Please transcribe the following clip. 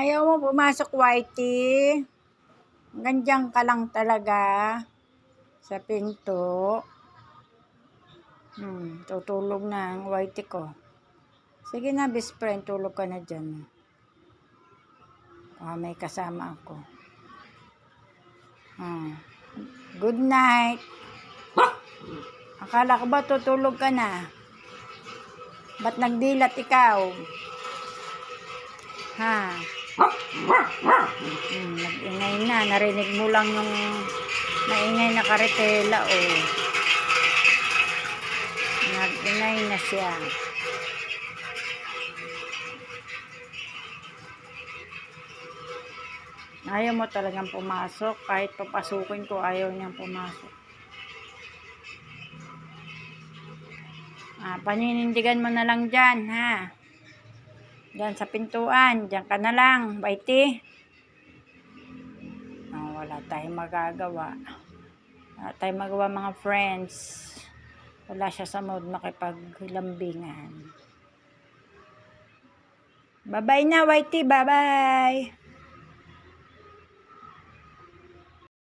Ayaw mo pumasok, Whitey. Gandiyan ka lang talaga sa pinto. Tutulog na ang Whitey ko. Sige na, best friend, tulog ka na dyan. May kasama ako. Good night. Akala ko ba tutulog ka na? Ba't nagdilat ikaw? Nag-ingay na. Narinig mo lang yung maingay na karetela, Nag-ingay na siya. Ayaw mo talagang pumasok. Kahit papasukin ko, ayaw niyang pumasok. Paninindigan mo na lang dyan, Dyan sa pintuan. Dyan ka na lang, Whitey. Wala tayong magagawa. Wala tayong magawa, mga friends. Wala siya sa mood makipaglambingan. Bye-bye na, Whitey. Bye-bye.